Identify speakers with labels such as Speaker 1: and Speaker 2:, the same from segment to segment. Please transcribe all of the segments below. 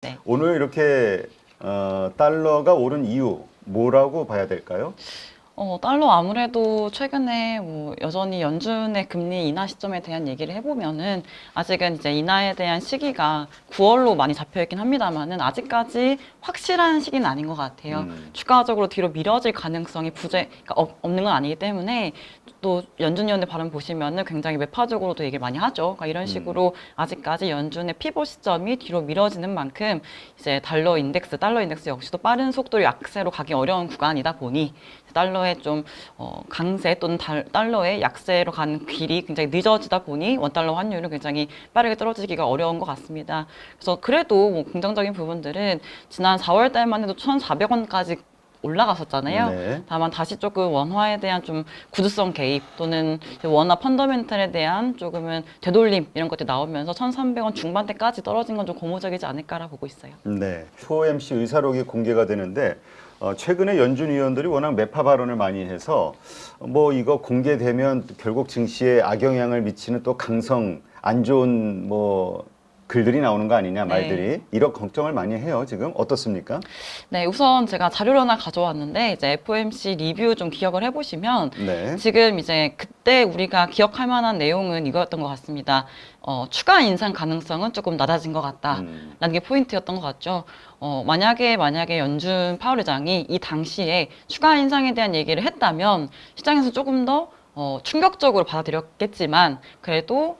Speaker 1: 네.
Speaker 2: 오늘 이렇게 달러가 오른 이유 뭐라고 봐야 될까요?
Speaker 1: 달러 아무래도 최근에 뭐 여전히 연준의 금리 인하 시점에 대한 얘기를 해보면은 아직은 이제 인하에 대한 시기가 9월로 많이 잡혀 있긴 합니다만은 아직까지 확실한 시기는 아닌 것 같아요. 추가적으로 뒤로 미뤄질 가능성이 그러니까 없는 건 아니기 때문에 또 연준위원회 발언 보시면은 굉장히 매파적으로도 얘기를 많이 하죠. 그러니까 이런 식으로 아직까지 연준의 피봇 시점이 뒤로 미뤄지는 만큼 이제 달러 인덱스 역시도 빠른 속도로 약세로 가기 어려운 구간이다 보니 달러의 좀 강세 또는 달러의 약세로 가는 길이 굉장히 늦어지다 보니 원달러 환율은 굉장히 빠르게 떨어지기가 어려운 것 같습니다. 그래서 그래도 뭐 긍정적인 부분들은 지난 4월 달만 해도 1,400원까지 올라갔었잖아요.
Speaker 2: 네.
Speaker 1: 다만 다시 조금 원화에 대한 좀 구두성 개입 또는 원화 펀더멘털에 대한 조금은 되돌림 이런 것들이 나오면서 1,300원 중반대까지 떨어진 건 좀 고무적이지 않을까라 보고 있어요.
Speaker 2: 네. FOMC 의사록이 공개가 되는데 최근에 연준 위원들이 워낙 매파 발언을 많이 해서 뭐 이거 공개되면 결국 증시에 악영향을 미치는 또 강성 안 좋은 뭐 글들이 나오는 거 아니냐 말들이 이런 걱정을 많이 해요. 지금 어떻습니까?
Speaker 1: 네, 우선 제가 자료를 하나 가져왔는데 이제 FOMC 리뷰 좀 기억을 해보시면
Speaker 2: 네.
Speaker 1: 지금 이제 그때 우리가 기억할 만한 내용은 이거였던 것 같습니다. 추가 인상 가능성은 조금 낮아진 것 같다라는 게 포인트였던 것 같죠. 만약에 연준 파월 의장이 이 당시에 추가 인상에 대한 얘기를 했다면 시장에서 조금 더 충격적으로 받아들였겠지만 그래도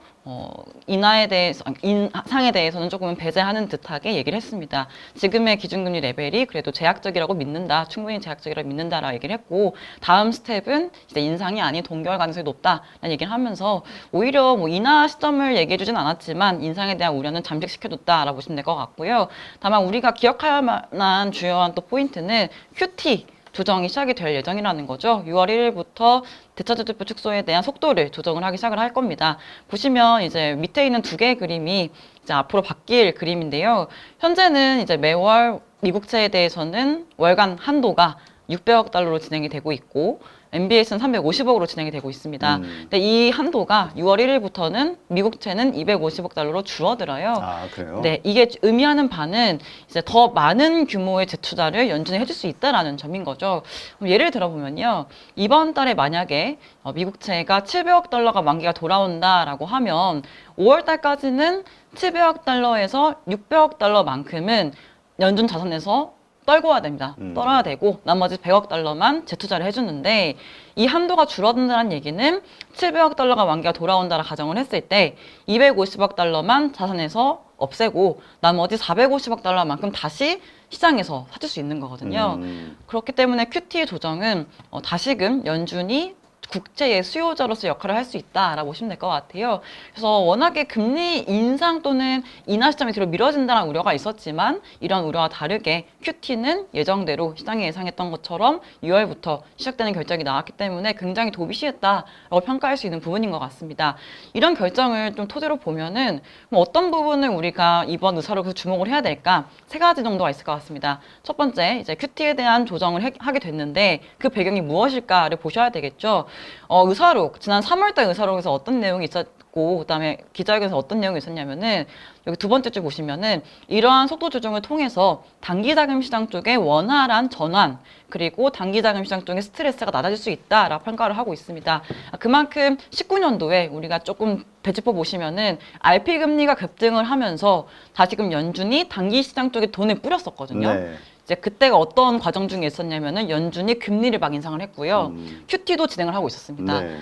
Speaker 1: 인상에 대해서는 조금은 배제하는 듯하게 얘기를 했습니다. 지금의 기준금리 레벨이 그래도 제약적이라고 믿는다, 충분히 제약적이라고 믿는다라고 얘기를 했고, 다음 스텝은 이제 인상이 아닌 동결 가능성이 높다라는 얘기를 하면서 오히려 뭐 인하 시점을 얘기해주진 않았지만 인상에 대한 우려는 잠식시켜줬다라고 보시면 될 것 같고요. 다만 우리가 기억할 만한 주요한 또 포인트는 QT 조정이 시작이 될 예정이라는 거죠. 6월 1일부터 대차주들표 축소에 대한 속도를 조정을 하기 시작을 할 겁니다. 보시면 이제 밑에 있는 두 개의 그림이 이제 앞으로 바뀔 그림인데요. 현재는 이제 매월 미국채에 대해서는 월간 한도가 600억 달러로 진행이 되고 있고 MBS는 350억으로 진행이 되고 있습니다. 근데 이 한도가 6월 1일부터는 미국채는 250억 달러로 줄어들어요.
Speaker 2: 아, 그래요?
Speaker 1: 네, 이게 의미하는 바는 이제 더 많은 규모의 재투자를 연준이 해줄 수 있다라는 점인 거죠. 그럼 예를 들어보면요. 이번 달에 만약에 미국채가 700억 달러가 만기가 돌아온다라고 하면 5월 달까지는 700억 달러에서 600억 달러만큼은 연준 자산에서 떨궈야 됩니다. 떨어야 되고 나머지 100억 달러만 재투자를 해주는데 이 한도가 줄어든다는 얘기는 700억 달러가 만기가 돌아온다라 가정을 했을 때 250억 달러만 자산에서 없애고 나머지 450억 달러만큼 다시 시장에서 사줄 수 있는 거거든요. 그렇기 때문에 QT 조정은 다시금 연준이 국제의 수요자로서 역할을 할 수 있다라고 보시면 될 것 같아요. 그래서 워낙에 금리 인상 또는 인하 시점이 뒤로 미뤄진다는 우려가 있었지만 이런 우려와 다르게 QT는 예정대로 시장이 예상했던 것처럼 6월부터 시작되는 결정이 나왔기 때문에 굉장히 도비시했다라고 평가할 수 있는 부분인 것 같습니다. 이런 결정을 좀 토대로 보면은 어떤 부분을 우리가 이번 의사록에서 주목을 해야 될까? 세 가지 정도가 있을 것 같습니다. 첫 번째, 이제 QT에 대한 조정을 하게 됐는데 그 배경이 무엇일까를 보셔야 되겠죠. 의사록, 지난 3월달 의사록에서 어떤 내용이 있었고, 그 다음에 기자회견에서 어떤 내용이 있었냐면은, 여기 두 번째 줄 보시면은, 이러한 속도 조정을 통해서 단기자금 시장 쪽의 원활한 전환, 그리고 단기자금 시장 쪽의 스트레스가 낮아질 수 있다라고 평가를 하고 있습니다. 그만큼 19년도에 우리가 조금 되짚어 보시면은, RP 금리가 급등을 하면서 다시금 연준이 단기 시장 쪽에 돈을 뿌렸었거든요.
Speaker 2: 네.
Speaker 1: 이제 그때가 어떤 과정 중에 있었냐면은 연준이 금리를 막 인상을 했고요. QT도 진행을 하고 있었습니다.
Speaker 2: 네.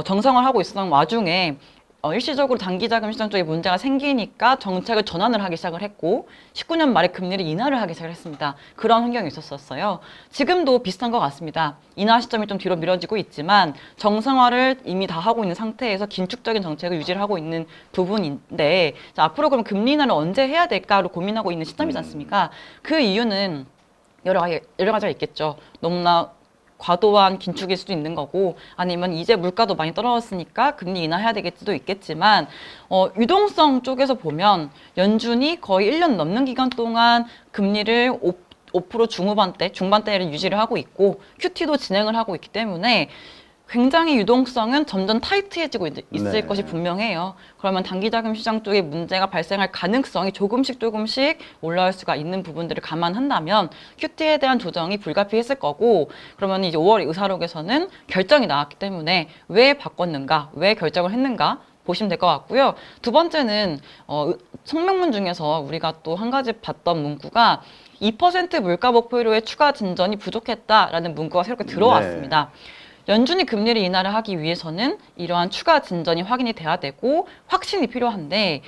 Speaker 1: 정상을 하고 있었던 와중에 일시적으로 단기자금 시장 쪽에 문제가 생기니까 정책을 전환을 하기 시작을 했고 19년 말에 금리를 인하를 하기 시작을 했습니다. 그런 환경이 있었어요. 지금도 비슷한 것 같습니다. 인하 시점이 좀 뒤로 미뤄지고 있지만 정상화를 이미 다 하고 있는 상태에서 긴축적인 정책을 유지를 하고 있는 부분인데 자, 앞으로 그럼 금리 인하를 언제 해야 될까를 고민하고 있는 시점이지 않습니까? 그 이유는 여러 가지가 있겠죠. 너무나 과도한 긴축일 수도 있는 거고 아니면 이제 물가도 많이 떨어졌으니까 금리 인하해야 되겠지도 있겠지만 유동성 쪽에서 보면 연준이 거의 1년 넘는 기간 동안 금리를 5% 중반대를 유지를 하고 있고 QT도 진행을 하고 있기 때문에 굉장히 유동성은 점점 타이트해지고 있을
Speaker 2: 네.
Speaker 1: 것이 분명해요. 그러면 단기자금 시장 쪽에 문제가 발생할 가능성이 조금씩 올라올 수가 있는 부분들을 감안한다면 QT에 대한 조정이 불가피했을 거고, 그러면 이제 5월 의사록에서는 결정이 나왔기 때문에 왜 바꿨는가, 왜 결정을 했는가 보시면 될 것 같고요. 두 번째는 성명문 중에서 우리가 또 한 가지 봤던 문구가 2% 물가 목표로의 추가 진전이 부족했다라는 문구가 새롭게 들어왔습니다. 연준이 금리를 인하를 하기 위해서는 이러한 추가 진전이 확인이 돼야 되고 확신이 필요한데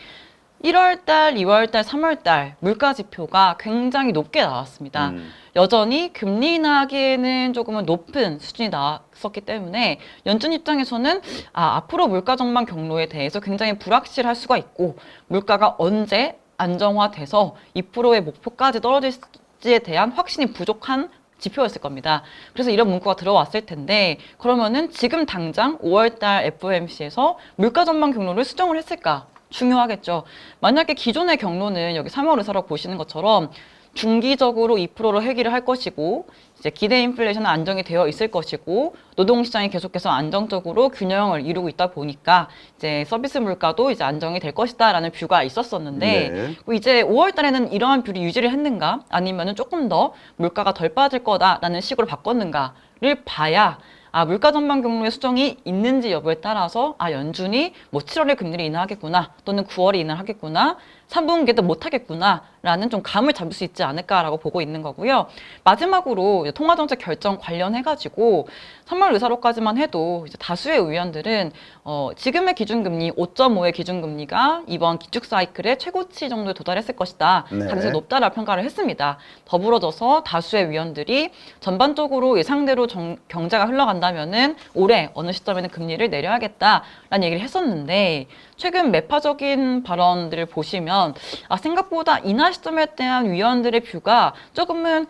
Speaker 1: 1월 달, 2월 달, 3월 달 물가 지표가 굉장히 높게 나왔습니다. 여전히 금리 인하하기에는 조금은 높은 수준이 나왔었기 때문에 연준 입장에서는 앞으로 물가 전망 경로에 대해서 굉장히 불확실할 수가 있고 물가가 언제 안정화돼서 2%의 목표까지 떨어질지에 대한 확신이 부족한 지표였을 겁니다. 그래서 이런 문구가 들어왔을 텐데 그러면은 지금 당장 5월달 FOMC에서 물가 전망 경로를 수정을 했을까? 중요하겠죠. 만약에 기존의 경로는 여기 3월 의사록 보시는 것처럼 중기적으로 2%로 회귀를 할 것이고 이제 기대 인플레이션은 안정이 되어 있을 것이고 노동시장이 계속해서 안정적으로 균형을 이루고 있다 보니까 이제 서비스 물가도 이제 안정이 될 것이다라는 뷰가 있었었는데
Speaker 2: 네.
Speaker 1: 이제 5월 달에는 이러한 뷰를 유지를 했는가 아니면은 조금 더 물가가 덜 빠질 거다라는 식으로 바꿨는가를 봐야 물가 전망 경로의 수정이 있는지 여부에 따라서 연준이 뭐 7월에 금리를 인하하겠구나 또는 9월에 인하하겠구나 3분기에도 못하겠구나라는 좀 감을 잡을 수 있지 않을까라고 보고 있는 거고요. 마지막으로 통화정책 결정 관련해가지고 3월 의사록까지만 해도 이제 다수의 의원들은 지금의 기준금리 5.5의 기준금리가 이번 기축 사이클의 최고치 정도에 도달했을 것이다.
Speaker 2: 네.
Speaker 1: 가능성이 높다라고 평가를 했습니다. 더불어져서 다수의 위원들이 전반적으로 예상대로 경제가 흘러간다면은 올해 어느 시점에는 금리를 내려야겠다라는 얘기를 했었는데 최근 매파적인 발언들을 보시면 생각보다 인하 시점에 대한 위원들의 뷰가 조금은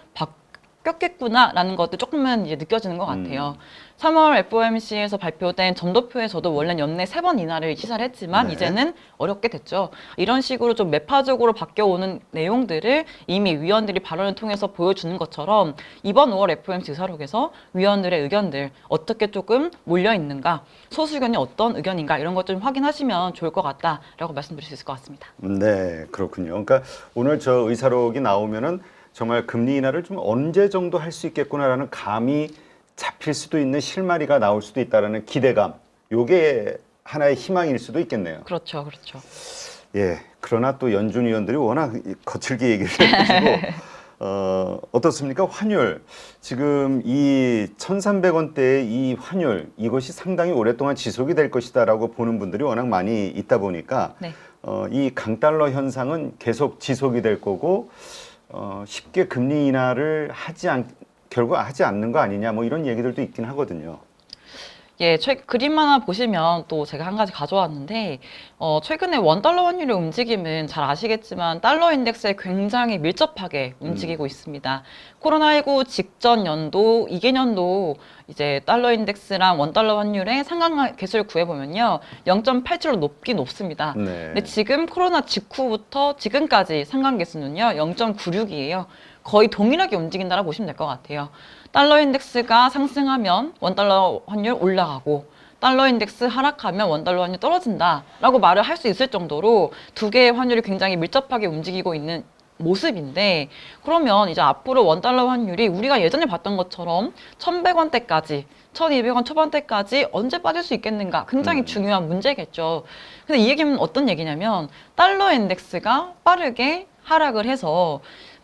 Speaker 1: 바뀌었겠구나라는 것도 조금은 이제 느껴지는 것 같아요. 3월 FOMC에서 발표된 점도표에서도 원래는 연내 3번 인하를 시사를 했지만
Speaker 2: 네.
Speaker 1: 이제는 어렵게 됐죠. 이런 식으로 좀 매파적으로 바뀌어오는 내용들을 이미 위원들이 발언을 통해서 보여주는 것처럼 이번 5월 FOMC 의사록에서 위원들의 의견들 어떻게 조금 몰려있는가, 소수 의견이 어떤 의견인가 이런 것 좀 확인하시면 좋을 것 같다라고 말씀드릴 수 있을 것 같습니다.
Speaker 2: 네, 그렇군요. 그러니까 오늘 저 의사록이 나오면은 정말 금리 인하를 좀 언제 정도 할 수 있겠구나라는 감이 잡힐 수도 있는 실마리가 나올 수도 있다라는 기대감. 요게 하나의 희망일 수도 있겠네요.
Speaker 1: 그렇죠, 그렇죠.
Speaker 2: 예. 그러나 또 연준 위원들이 워낙 거칠게 얘기를 해가지고 어떻습니까? 환율. 지금 이 1,300원대의 이 환율 이것이 상당히 오랫동안 지속이 될 것이다라고 보는 분들이 워낙 많이 있다 보니까
Speaker 1: 네.
Speaker 2: 이 강달러 현상은 계속 지속이 될 거고 쉽게 금리 인하를 결국 하지 않는 거 아니냐 뭐 이런 얘기들도 있긴 하거든요.
Speaker 1: 예, 그림 하나 보시면 또 제가 한 가지 가져왔는데, 최근에 원달러 환율의 움직임은 잘 아시겠지만 달러 인덱스에 굉장히 밀접하게 움직이고 있습니다. 코로나19 직전 연도, 2개년도 이제 달러 인덱스랑 원달러 환율의 상관 계수를 구해보면요. 0.87로 높습니다.
Speaker 2: 네.
Speaker 1: 근데 지금 코로나 직후부터 지금까지 상관 계수는요, 0.96이에요. 거의 동일하게 움직인다라고 보시면 될 것 같아요. 달러 인덱스가 상승하면 원달러 환율 올라가고 달러 인덱스 하락하면 원달러 환율 떨어진다라고 말을 할 수 있을 정도로 두 개의 환율이 굉장히 밀접하게 움직이고 있는 모습인데 그러면 이제 앞으로 원달러 환율이 우리가 예전에 봤던 것처럼 1,100원대까지 1,200원 초반대까지 언제 빠질 수 있겠는가 굉장히 중요한 문제겠죠. 근데 이 얘기는 어떤 얘기냐면 달러 인덱스가 빠르게 하락을 해서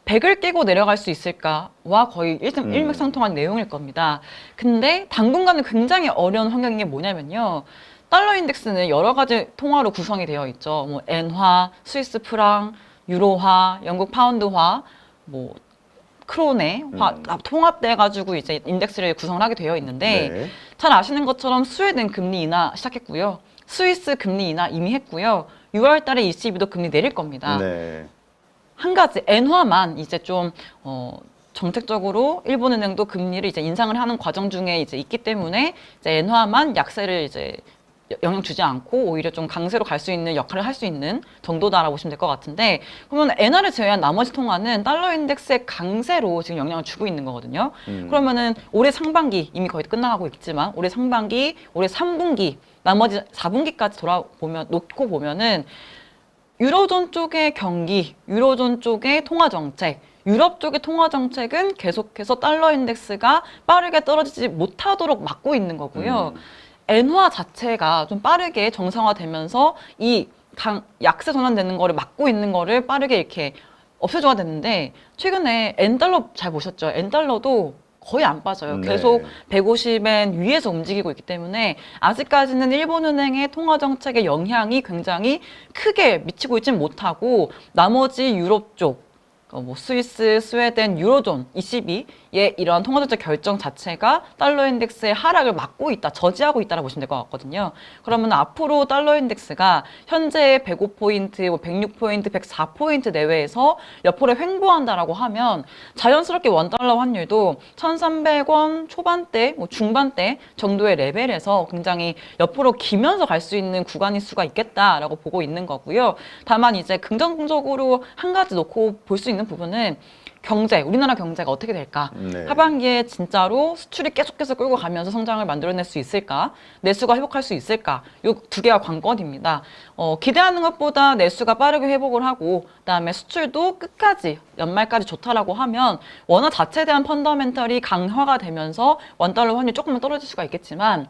Speaker 1: 100을 깨고 내려갈 수 있을까와 거의 일맥상통한 내용일 겁니다. 근데 당분간은 굉장히 어려운 환경인 게 뭐냐면요. 달러 인덱스는 여러 가지 통화로 구성이 되어 있죠. 뭐 엔화, 스위스 프랑, 유로화, 영국 파운드화, 뭐 크론화 통합돼 가지고 이제 인덱스를 구성을 하게 되어 있는데
Speaker 2: 네.
Speaker 1: 잘 아시는 것처럼 스웨덴 금리 인하 시작했고요. 스위스 금리 인하 이미 했고요. 6월 달에 ECB도 금리 내릴 겁니다.
Speaker 2: 네.
Speaker 1: 한 가지 엔화만 이제 좀 정책적으로 일본은행도 금리를 이제 인상을 하는 과정 중에 이제 있기 때문에 이제 엔화만 약세를 이제 영향 주지 않고 오히려 좀 강세로 갈 수 있는 역할을 할 수 있는 정도다라고 보시면 될 것 같은데, 그러면 엔화를 제외한 나머지 통화는 달러 인덱스의 강세로 지금 영향을 주고 있는 거거든요. 그러면은 올해 상반기 이미 거의 끝나가고 있지만 올해 상반기, 올해 3분기, 나머지 4분기까지 놓고 보면은 유로존 쪽의 경기, 유로존 쪽의 통화 정책, 유럽 쪽의 통화 정책은 계속해서 달러 인덱스가 빠르게 떨어지지 못하도록 막고 있는 거고요. 엔화 자체가 좀 빠르게 정상화되면서 이 약세 전환되는 거를 막고 있는 거를 빠르게 이렇게 없애줘야 되는데, 최근에 엔달러 잘 보셨죠? 엔달러도 거의 안 빠져요.
Speaker 2: 네.
Speaker 1: 계속 150엔 위에서 움직이고 있기 때문에 아직까지는 일본은행의 통화 정책의 영향이 굉장히 크게 미치고 있지는 못하고, 나머지 유럽 쪽, 뭐 스위스, 스웨덴, 유로존, ECB의 이러한 통화정책 결정 자체가 달러 인덱스의 하락을 막고 있다, 저지하고 있다라고 보시면 될 것 같거든요. 그러면 앞으로 달러 인덱스가 현재의 105포인트, 뭐 106포인트, 104포인트 내외에서 옆으로 횡보한다라고 하면 자연스럽게 원달러 환율도 1,300원 초반대, 뭐 중반대 정도의 레벨에서 굉장히 옆으로 기면서 갈 수 있는 구간일 수가 있겠다라고 보고 있는 거고요. 다만 이제 긍정적으로 한 가지 놓고 볼 수 있는 부분은 경제, 우리나라 경제가 어떻게 될까?
Speaker 2: 네.
Speaker 1: 하반기에 진짜로 수출이 계속해서 끌고 가면서 성장을 만들어낼 수 있을까? 내수가 회복할 수 있을까? 이 두 개가 관건입니다. 기대하는 것보다 내수가 빠르게 회복을 하고, 그다음에 수출도 끝까지 연말까지 좋다라고 하면 원화 자체에 대한 펀더멘털이 강화가 되면서 원달러 환율이 조금은 떨어질 수가 있겠지만,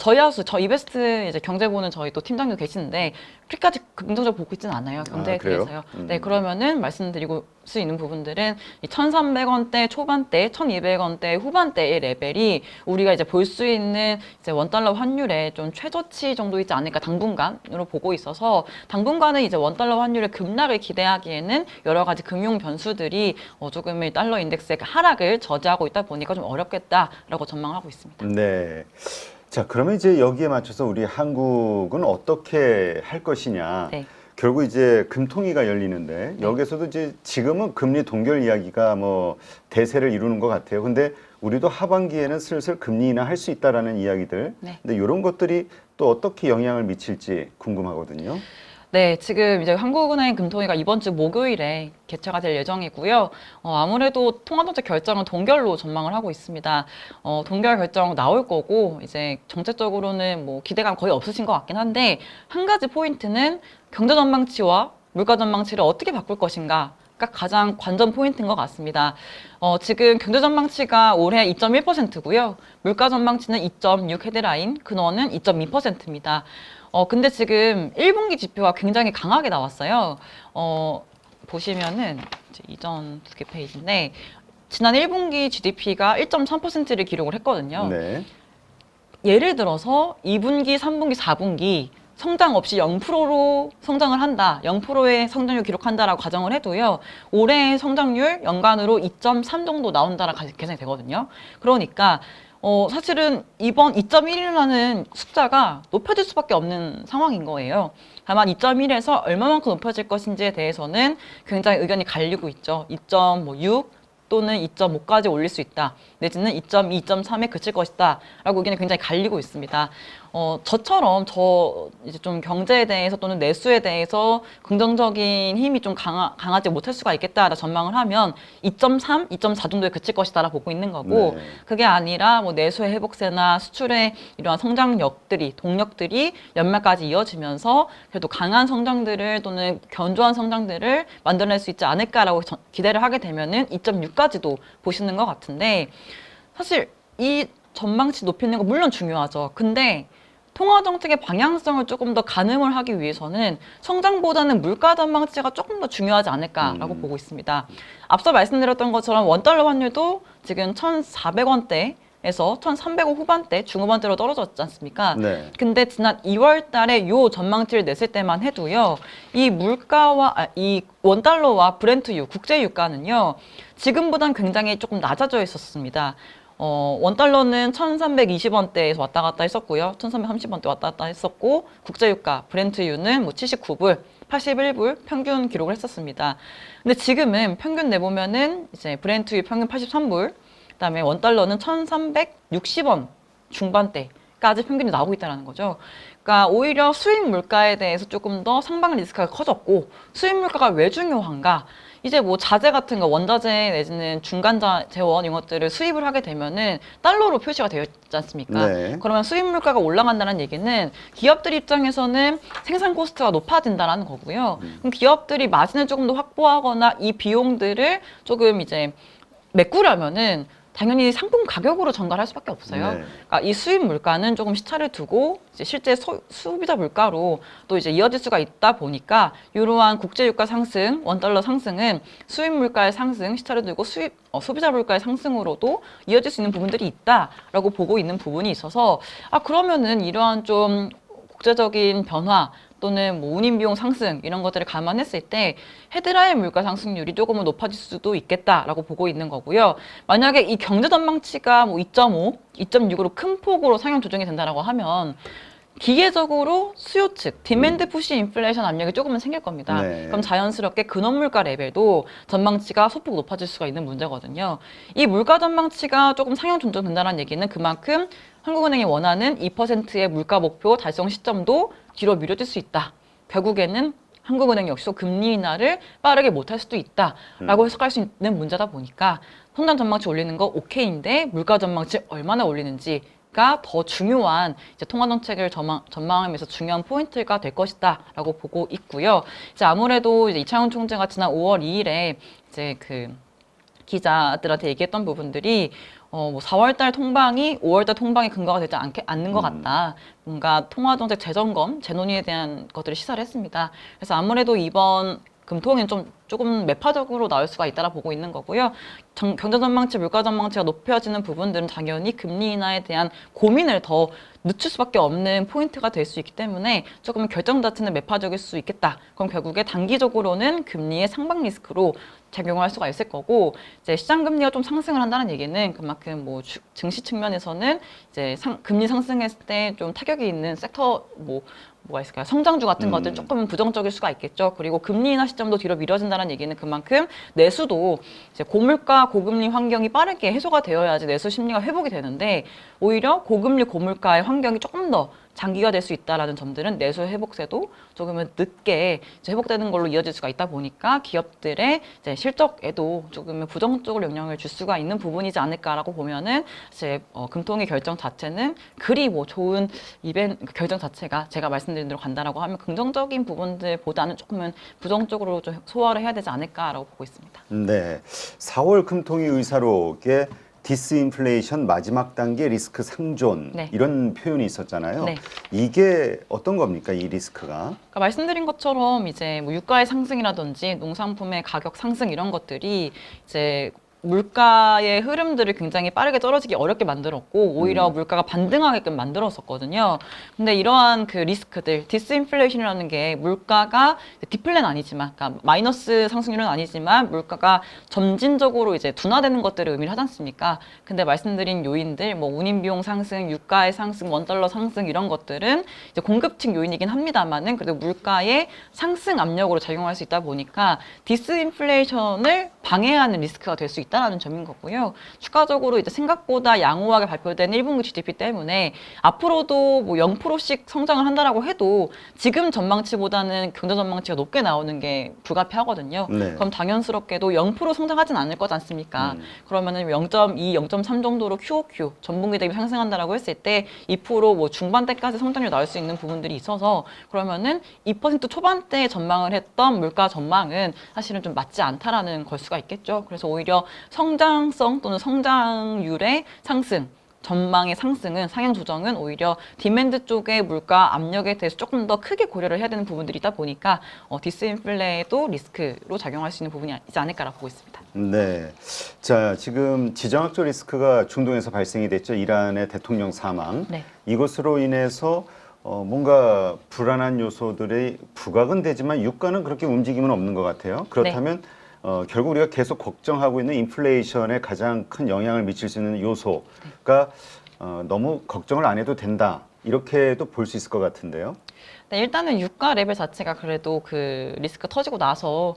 Speaker 1: 저 이베스트 이제 경제 보는 저희 또 팀장도 계시는데 그렇게까지 긍정적으로 보고 있지는 않아요. 경제에
Speaker 2: 그래요?
Speaker 1: 대해서요. 네, 그러면은 말씀드리고 수 있는 부분들은 이 1,300원대 초반대, 1,200원대 후반대의 레벨이 우리가 이제 볼 수 있는 이제 원달러 환율의 좀 최저치 정도이지 않을까, 당분간으로 보고 있어서, 당분간은 이제 원달러 환율의 급락을 기대하기에는 여러 가지 금융 변수들이 조금의 달러 인덱스의 하락을 저지하고 있다 보니까 좀 어렵겠다라고 전망하고 있습니다.
Speaker 2: 네. 자, 그러면 이제 여기에 맞춰서 우리 한국은 어떻게 할 것이냐.
Speaker 1: 네.
Speaker 2: 결국 이제 금통위가 열리는데 여기서도 이제 지금은 금리 동결 이야기가 뭐 대세를 이루는 것 같아요. 근데 우리도 하반기에는 슬슬 금리 인하할 수 있다라는 이야기들.
Speaker 1: 네.
Speaker 2: 근데 이런 것들이 또 어떻게 영향을 미칠지 궁금하거든요.
Speaker 1: 네, 지금 이제 한국은행 금통위가 이번 주 목요일에 개최가 될 예정이고요. 아무래도 통화정책 결정은 동결로 전망을 하고 있습니다. 동결 결정 나올 거고, 이제 정책적으로는 뭐 기대감 거의 없으신 것 같긴 한데, 한 가지 포인트는 경제 전망치와 물가 전망치를 어떻게 바꿀 것인가. 가 가장 관전 포인트인 것 같습니다. 지금 경제 전망치가 올해 2.1%고요. 물가 전망치는 2.6 헤드라인, 근원은 2.2%입니다. 근데 지금 1분기 지표가 굉장히 강하게 나왔어요. 보시면은 이제 이전 두 개 페이지인데, 지난 1분기 GDP가 1.3%를 기록을 했거든요.
Speaker 2: 네.
Speaker 1: 예를 들어서 2분기, 3분기, 4분기 성장 없이 0%로 성장을 한다, 0%의 성장률 기록한다라고 가정을 해도요, 올해의 성장률 연간으로 2.3 정도 나온다라 계산이 되거든요. 그러니까 사실은 이번 2.1이라는 숫자가 높여질 수밖에 없는 상황인 거예요. 다만 2.1에서 얼마만큼 높여질 것인지에 대해서는 굉장히 의견이 갈리고 있죠. 2.6 또는 2.5까지 올릴 수 있다, 내지는 2.2, 2.3에 그칠 것이다 라고 의견이 굉장히 갈리고 있습니다. 저처럼 이제 좀 경제에 대해서 또는 내수에 대해서 긍정적인 힘이 좀 강하지 못할 수가 있겠다라 전망을 하면 2.3, 2.4 정도에 그칠 것이다라 보고 있는 거고,
Speaker 2: 네.
Speaker 1: 그게 아니라 뭐 내수의 회복세나 수출의 이러한 동력들이 연말까지 이어지면서 그래도 강한 성장들을 또는 견조한 성장들을 만들어낼 수 있지 않을까라고 기대를 하게 되면은 2.6까지도 보시는 것 같은데, 사실 이 전망치 높이는 거 물론 중요하죠. 근데 통화 정책의 방향성을 조금 더 가늠을 하기 위해서는 성장보다는 물가 전망치가 조금 더 중요하지 않을까라고 보고 있습니다. 앞서 말씀드렸던 것처럼 원달러 환율도 지금 1,400원대에서 1,300원 후반대, 중후반대로 떨어졌지 않습니까?
Speaker 2: 네.
Speaker 1: 근데 지난 2월 달에 요 전망치를 냈을 때만 해도요, 이 이 원달러와 브렌트유, 국제유가는요, 지금보단 굉장히 조금 낮아져 있었습니다. 원달러는 1,320원대에서 왔다 갔다 했었고요. 1,330원대 왔다 갔다 했었고, 국제유가, 브렌트유는 뭐 79불, 81불 평균 기록을 했었습니다. 근데 지금은 평균 내보면은 이제 브렌트유 평균 83불, 그다음에 원달러는 1,360원 중반대 까지 평균이 나오고 있다는 거죠. 그러니까 오히려 수입 물가에 대해서 조금 더 상방 리스크가 커졌고 수입 물가가 왜 중요한가? 이제 뭐 자재 같은 거 원자재 내지는 중간자 재원 이런 것들을 수입을 하게 되면은 달러로 표시가 되어 있지 않습니까?
Speaker 2: 네.
Speaker 1: 그러면 수입 물가가 올라간다는 얘기는 기업들 입장에서는 생산 코스트가 높아진다라는 거고요. 그럼 기업들이 마진을 조금 더 확보하거나 이 비용들을 조금 이제 메꾸려면은 당연히 상품 가격으로 전가할 수밖에 없어요.
Speaker 2: 네.
Speaker 1: 그러니까 이 수입 물가는 조금 시차를 두고 이제 실제 소비자 물가로 또 이제 이어질 수가 있다 보니까 이러한 국제 유가 상승, 원달러 상승은 수입 물가의 상승, 시차를 두고 소비자 물가의 상승으로도 이어질 수 있는 부분들이 있다라고 보고 있는 부분이 있어서 그러면은 이러한 좀 국제적인 변화 또는 뭐 운임 비용 상승 이런 것들을 감안했을 때 헤드라인 물가 상승률이 조금은 높아질 수도 있겠다라고 보고 있는 거고요. 만약에 이 경제 전망치가 뭐 2.5, 2.6으로 큰 폭으로 상향 조정이 된다라고 하면 기계적으로 수요 측, 디맨드 푸시 인플레이션 압력이 조금은 생길 겁니다.
Speaker 2: 네.
Speaker 1: 그럼 자연스럽게 근원 물가 레벨도 전망치가 소폭 높아질 수가 있는 문제거든요. 이 물가 전망치가 조금 상향 조정된다는 얘기는 그만큼 한국은행이 원하는 2%의 물가 목표 달성 시점도 뒤로 미뤄질 수 있다. 결국에는 한국은행 역시도 금리 인하를 빠르게 못할 수도 있다라고 해석할 수 있는 문제다 보니까 성장 전망치 올리는 거 오케이인데 물가 전망치 얼마나 올리는지가 더 중요한 이제 통화 정책을 전망하면서 중요한 포인트가 될 것이다라고 보고 있고요. 이제 아무래도 이제 이창훈 총재가 지난 5월 2일에 이제 그 기자들한테 얘기했던 부분들이 뭐 4월달 통방이 5월달 통방이 근거가 되지 않는 것 같다. 뭔가 통화정책 재점검, 재논의에 대한 것들을 시사를 했습니다. 그래서 아무래도 이번 금통은 조금 매파적으로 나올 수가 있다라 보고 있는 거고요. 경제 전망치, 물가 전망치가 높여지는 부분들은 당연히 금리 인하에 대한 고민을 더 늦출 수밖에 없는 포인트가 될 수 있기 때문에 조금 결정 자체는 매파적일 수 있겠다. 그럼 결국에 단기적으로는 금리의 상방 리스크로 작용할 수가 있을 거고 이제 시장 금리가 좀 상승을 한다는 얘기는 그만큼 뭐 증시 측면에서는 이제 금리 상승했을 때 좀 타격이 있는 섹터 뭐가 있을까요? 성장주 같은 것들 조금 부정적일 수가 있겠죠. 그리고 금리 인하 시점도 뒤로 미뤄진다는 얘기는 그만큼 내수도 이제 고물가 고금리 환경이 빠르게 해소가 되어야지 내수 심리가 회복이 되는데 오히려 고금리 고물가의 환경이 조금 더 장기가 될 수 있다라는 점들은 내수 회복세도 조금은 늦게 이제 회복되는 걸로 이어질 수가 있다 보니까 기업들의 이제 실적에도 조금은 부정적으로 영향을 줄 수가 있는 부분이지 않을까라고 보면은 이제 금통위 결정 자체는 그리 뭐 좋은 결정 자체가 제가 말씀드린 대로 간다라고 하면 긍정적인 부분들보다는 조금은 부정적으로 좀 소화를 해야 되지 않을까라고 보고 있습니다.
Speaker 2: 네. 4월 금통위 의사록에 디스인플레이션 마지막 단계 리스크 상존
Speaker 1: 네.
Speaker 2: 이런 표현이 있었잖아요.
Speaker 1: 네.
Speaker 2: 이게 어떤 겁니까, 이 리스크가?
Speaker 1: 그러니까 말씀드린 것처럼 이제 뭐 유가의 상승이라든지 농산품의 가격 상승 이런 것들이 이제 물가의 흐름들을 굉장히 빠르게 떨어지기 어렵게 만들었고 오히려 물가가 반등하게끔 만들었었거든요. 근데 이러한 그 리스크들, 디스인플레이션이라는 게 물가가 디플레는 아니지만, 그러니까 마이너스 상승률은 아니지만 물가가 점진적으로 이제 둔화되는 것들을 의미를 하지 않습니까? 근데 말씀드린 요인들, 뭐 운임 비용 상승, 유가의 상승, 원달러 상승 이런 것들은 이제 공급층 요인이긴 합니다만은 그래도 물가의 상승 압력으로 작용할 수 있다 보니까 디스인플레이션을 방해하는 리스크가 될 수 있다라는 점인 거고요. 추가적으로 이제 생각보다 양호하게 발표된 1분기 GDP 때문에 앞으로도 뭐 0%씩 성장을 한다라고 해도 지금 전망치보다는 경제 전망치가 높게 나오는 게 불가피하거든요.
Speaker 2: 네.
Speaker 1: 그럼 당연스럽게도 0% 성장하진 않을 것 않습니까? 그러면은 0.2, 0.3 정도로 QOQ 전분기 대비 상승한다라고 했을 때 2%뭐 중반대까지 성장률 나올 수 있는 부분들이 있어서 그러면은 2% 초반대에 전망을 했던 물가 전망은 사실은 좀 맞지 않다라는 걸 수가 있겠죠. 그래서 오히려 성장성 또는 성장률의 상승, 전망의 상승은 상향 조정은 오히려 디맨드 쪽의 물가 압력에 대해서 조금 더 크게 고려를 해야 되는 부분들이 있다 보니까 디스인플레도 리스크로 작용할 수 있는 부분이 있지 않을까라고 보고 있습니다.
Speaker 2: 네. 자, 지금 지정학적 리스크가 중동에서 발생이 됐죠. 이란의 대통령 사망.
Speaker 1: 네.
Speaker 2: 이것으로 인해서 뭔가 불안한 요소들이 부각은 되지만 유가는 그렇게 움직임은 없는 것 같아요. 그렇다면 결국 우리가 계속 걱정하고 있는 인플레이션에 가장 큰 영향을 미칠 수 있는 요소가 너무 걱정을 안 해도 된다. 이렇게도 볼 수 있을 것 같은데요.
Speaker 1: 네, 일단은 유가 레벨 자체가 그래도 그 리스크 터지고 나서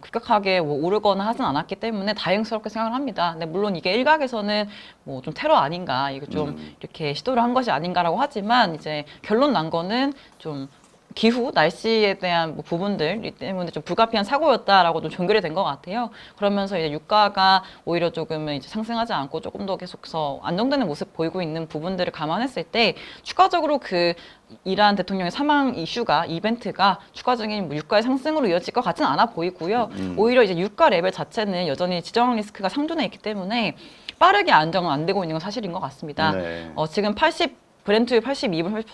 Speaker 1: 급격하게 뭐 오르거나 하진 않았기 때문에 다행스럽게 생각을 합니다. 근데 물론 이게 일각에서는 뭐 좀 테러 아닌가, 이거 좀 이렇게 시도를 한 것이 아닌가라고 하지만 이제 결론 난 거는 좀 기후, 날씨에 대한 뭐 부분들 때문에 좀 불가피한 사고였다라고 좀 종결이 된 것 같아요. 그러면서 이제 유가가 오히려 조금은 이제 상승하지 않고 조금 더 계속해서 안정되는 모습 보이고 있는 부분들을 감안했을 때 추가적으로 그 이란 대통령의 사망 이슈가 이벤트가 추가적인 뭐 유가의 상승으로 이어질 것 같지는 않아 보이고요. 오히려 이제 유가 레벨 자체는 여전히 지정 리스크가 상존해 있기 때문에 빠르게 안정은 안 되고 있는 건 사실인 것 같습니다.
Speaker 2: 네.
Speaker 1: 지금 브렌트 82불,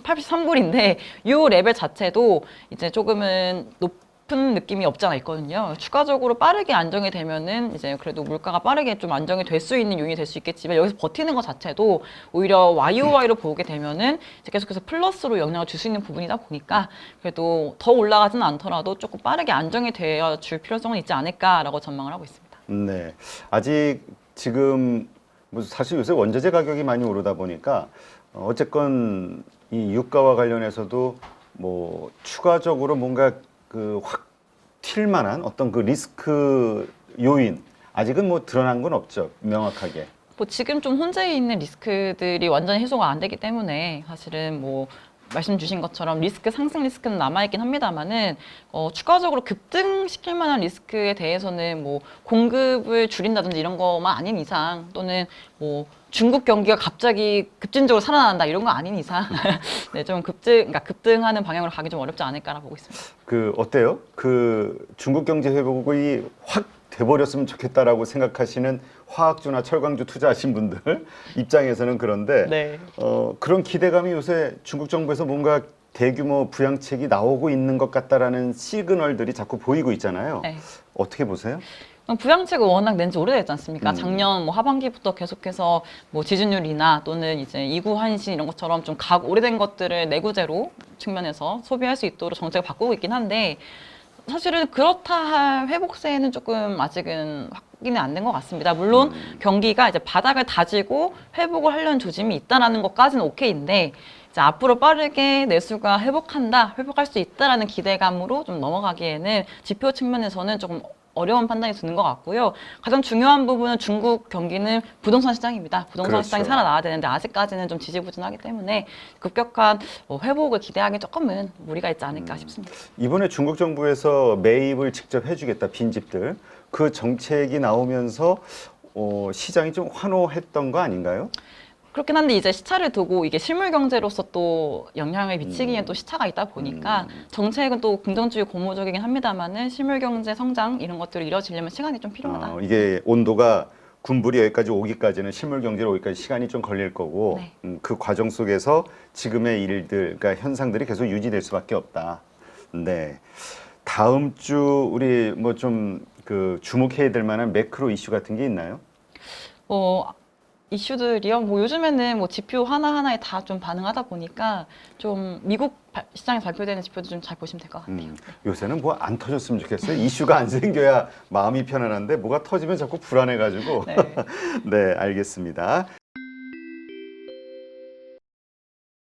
Speaker 1: 83불인데 이 레벨 자체도 이제 조금은 높은 느낌이 없지 않아 있거든요. 추가적으로 빠르게 안정이 되면은 이제 그래도 물가가 빠르게 좀 안정이 될 수 있는 요인이 될 수 있겠지만 여기서 버티는 것 자체도 오히려 YOY로 보게 되면은 이제 계속해서 플러스로 영향을 줄 수 있는 부분이다 보니까 그래도 더 올라가지는 않더라도 조금 빠르게 안정이 되어 줄 필요성은 있지 않을까라고 전망을 하고 있습니다.
Speaker 2: 네. 아직 지금 뭐 사실 요새 원자재 가격이 많이 오르다 보니까 어쨌건 이 유가와 관련해서도 뭐 추가적으로 뭔가 그 확 튈 만한 어떤 그 리스크 요인 아직은 뭐 드러난 건 없죠. 명확하게.
Speaker 1: 뭐 지금 좀 혼재해 있는 리스크들이 완전히 해소가 안 되기 때문에 사실은 뭐 말씀 주신 것처럼 리스크 상승 리스크는 남아있긴 합니다만은 추가적으로 급등시킬 만한 리스크에 대해서는 뭐 공급을 줄인다든지 이런 것만 아닌 이상 또는 뭐 중국 경기가 갑자기 급진적으로 살아난다 이런 거 아닌 이상 네, 좀 그러니까 급등하는 방향으로 가기 좀 어렵지 않을까라고 보고 있습니다.
Speaker 2: 그 어때요? 그 중국 경제 회복이 확 돼버렸으면 좋겠다라고 생각하시는 화학주나 철강주 투자하신 분들 입장에서는 그런데
Speaker 1: 네.
Speaker 2: 그런 기대감이 요새 중국 정부에서 뭔가 대규모 부양책이 나오고 있는 것 같다라는 시그널들이 자꾸 보이고 있잖아요.
Speaker 1: 네.
Speaker 2: 어떻게 보세요?
Speaker 1: 부양책을 워낙 낸 지 오래됐지 않습니까? 작년 뭐 하반기부터 계속해서 뭐 지준율이나 또는 이제 이구 환신 이런 것처럼 좀 오래된 것들을 내구재로 측면에서 소비할 수 있도록 정책을 바꾸고 있긴 한데 사실은 그렇다 할 회복세는 조금 아직은 확인이 안 된 것 같습니다. 물론 경기가 이제 바닥을 다지고 회복을 하려는 조짐이 있다라는 것까지는 오케이인데 이제 앞으로 빠르게 내수가 회복할 수 있다라는 기대감으로 좀 넘어가기에는 지표 측면에서는 조금 어려운 판단이 드는 것 같고요. 가장 중요한 부분은 중국 경기는 부동산 시장입니다. 부동산
Speaker 2: 그렇죠.
Speaker 1: 시장이 살아나야 되는데 아직까지는 좀 지지부진하기 때문에 급격한 회복을 기대하기 조금은 무리가 있지 않을까 싶습니다.
Speaker 2: 이번에 중국 정부에서 매입을 직접 해주겠다 빈집들 그 정책이 나오면서 시장이 좀 환호했던 거 아닌가요?
Speaker 1: 그렇긴 한데 이제 시차를 두고 이게 실물 경제로서 또 영향을 미치기에는 또 시차가 있다 보니까 정책은 또 긍정주의 고무적이긴 합니다만은 실물 경제 성장 이런 것들을 이뤄지려면 시간이 좀 필요하다.
Speaker 2: 이게 온도가 군불이 여기까지 오기까지는 실물 경제로 오기까지 시간이 좀 걸릴 거고
Speaker 1: 네.
Speaker 2: 그 과정 속에서 지금의 일들, 그러니까 현상들이 계속 유지될 수밖에 없다. 네. 다음 주 우리 뭐 좀 그 주목해야 될 만한 매크로 이슈 같은 게 있나요?
Speaker 1: 이슈들이요. 뭐 요즘에는 뭐 지표 하나하나에 다 좀 반응하다 보니까 좀 미국 시장에서 발표되는 지표도 좀 잘 보시면 될 것 같아요.
Speaker 2: 요새는 뭐 안 터졌으면 좋겠어요. 이슈가 안 생겨야 마음이 편안한데 뭐가 터지면 자꾸 불안해가지고.
Speaker 1: 네.
Speaker 2: 네, 알겠습니다.